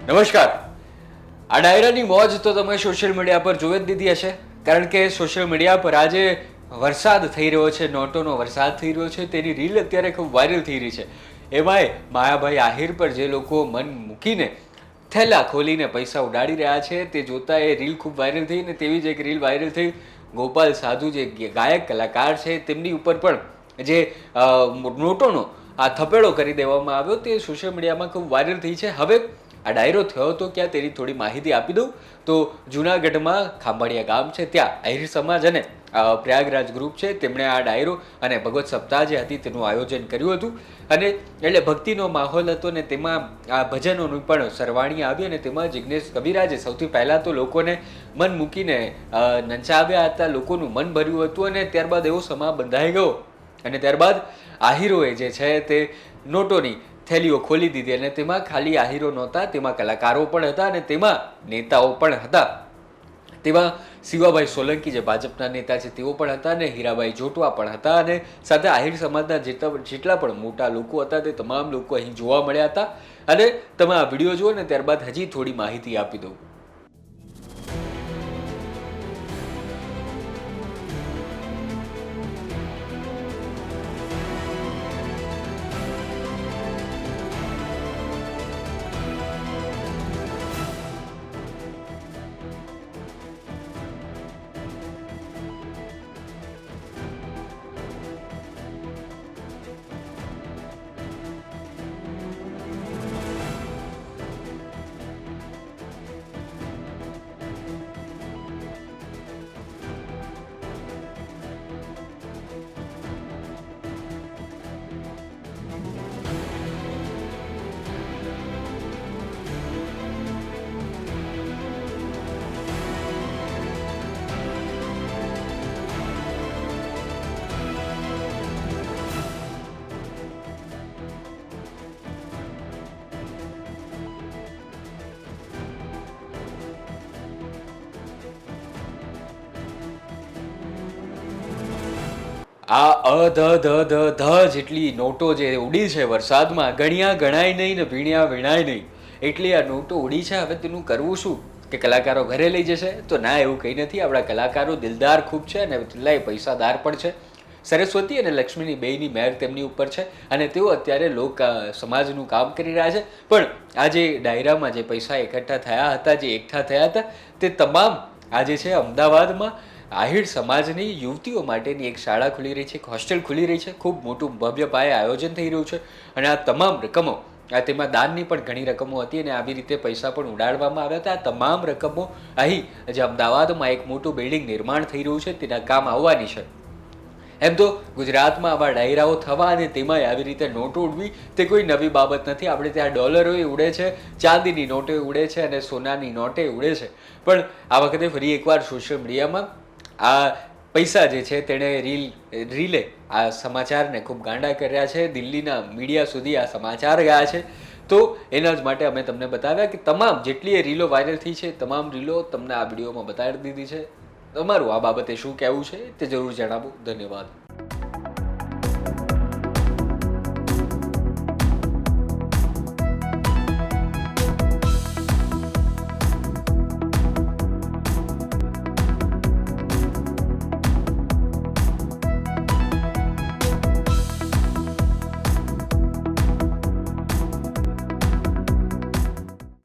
નમસ્કાર. આ ડાયરાની મોજ તો તમે સોશિયલ મીડિયા પર જોઈ જ દીધી હશે, કારણ કે સોશિયલ મીડિયા પર આજે વરસાદ થઈ રહ્યો છે, નોટોનો વરસાદ થઈ રહ્યો છે. તેની રીલ અત્યારે ખૂબ વાયરલ થઈ રહી છે. એમાંય માયાભાઈ આહિર પર જે લોકો મન મૂકીને થેલા ખોલીને પૈસા ઉડાડી રહ્યા છે તે જોતા એ રીલ ખૂબ વાયરલ થઈ. ને તેવી જ એક રીલ વાયરલ થઈ ગોપાલ સાધુ જે ગાયક કલાકાર છે તેમની ઉપર પણ જે નોટોનો આ થપેડો કરી દેવામાં આવ્યો તે સોશિયલ મીડિયામાં ખૂબ વાયરલ થઈ છે. હવે આ ડાયરો થયો હતો ક્યાં તેની થોડી માહિતી આપી દઉં તો જૂનાગઢમાં ખાંભાળિયા ગામ છે ત્યાં આહિર સમાજ અને પ્રયાગરાજ ગ્રુપ છે તેમણે આ ડાયરો અને ભગવત સપ્તાહ જે હતી તેનું આયોજન કર્યું હતું. અને એટલે ભક્તિનો માહોલ હતો ને તેમાં આ ભજનોનું પણ સરવાણી આવી અને તેમાં જિગ્નેશ કવિરાજે સૌથી પહેલાં તો લોકોને મન મૂકીને નચાવ્યા હતા, લોકોનું મન ભર્યું હતું અને ત્યારબાદ એવો સમા બંધાઈ ગયો અને ત્યારબાદ આહિરોએ જે છે તે નોટોની થેલીઓ ખોલી દીધી અને તેમાં ખાલી આહિરો નહોતા, તેમાં કલાકારો પણ હતા અને તેમાં નેતાઓ પણ હતા. તેમાં શિવાભાઈ સોલંકી જે ભાજપના નેતા છે તેઓ પણ હતા અને હીરાભાઈ જોટવા પણ હતા અને સાથે આહિર સમાજના જેટલા પણ મોટા લોકો હતા તે તમામ લોકો અહીં જોવા મળ્યા હતા. અને તમે આ વિડીયો જુઓ ને ત્યારબાદ હજી થોડી માહિતી આપી દઉં. આ ધ જેટલી નોટો જે ઉડી છે વરસાદમાં, ગણ્યા ગણાય નહીં ને ભીણ્યા વીણાય નહીં એટલી આ નોટો ઉડી છે. હવે તેનું કરવું શું? કે કલાકારો ઘરે લઈ જશે? તો ના, એવું કંઈ નથી. આપણા કલાકારો દિલદાર ખૂબ છે અને કેટલાય પૈસાદાર પણ છે. સરસ્વતી અને લક્ષ્મીની બેયની મહેર તેમની ઉપર છે અને તેઓ અત્યારે લોક સમાજનું કામ કરી રહ્યા છે. પણ આ જે ડાયરામાં જે પૈસા એકઠા થયા હતા, જે એકઠા થયા હતા, તે તમામ આજે છે અમદાવાદમાં આહિર સમાજની યુવતીઓ માટેની એક શાળા ખુલી રહી છે, એક હોસ્ટેલ ખુલી રહી છે. ખૂબ મોટું ભવ્ય પાયે આયોજન થઈ રહ્યું છે અને આ તમામ રકમો તેમાં દાનની પણ ઘણી રકમો હતી અને આવી રીતે પૈસા પણ ઉડાડવામાં આવ્યા હતા. આ તમામ રકમો અહીં જે અમદાવાદમાં એક મોટું બિલ્ડિંગ નિર્માણ થઈ રહ્યું છે તેના કામ આવવાની છે. એમ તો ગુજરાતમાં આવા ડાયરાઓ થવા અને તેમાંય આવી રીતે નોટો ઉડવી તે કોઈ નવી બાબત નથી. આપણે ત્યાં ડોલરોય ઉડે છે, ચાંદીની નોટે ઉડે છે અને સોનાની નોટે ઉડે છે. પણ આ વખતે ફરી એકવાર સોશિયલ મીડિયામાં આ પૈસા જે છે તેણે રીલે આ સમાચારને ખૂબ ગાંડા કર્યા છે. દિલ્હીના મીડિયા સુધી આ સમાચાર ગયા છે. તો એના જ માટે અમે તમને બતાવ્યા કે તમામ જેટલી એ રીલો વાયરલ થઈ છે તમામ રીલો તમને આ વિડીયોમાં બતાવી દીધી છે. તમારું આ બાબતે શું કહેવું છે તે જરૂર જણાવો. ધન્યવાદ.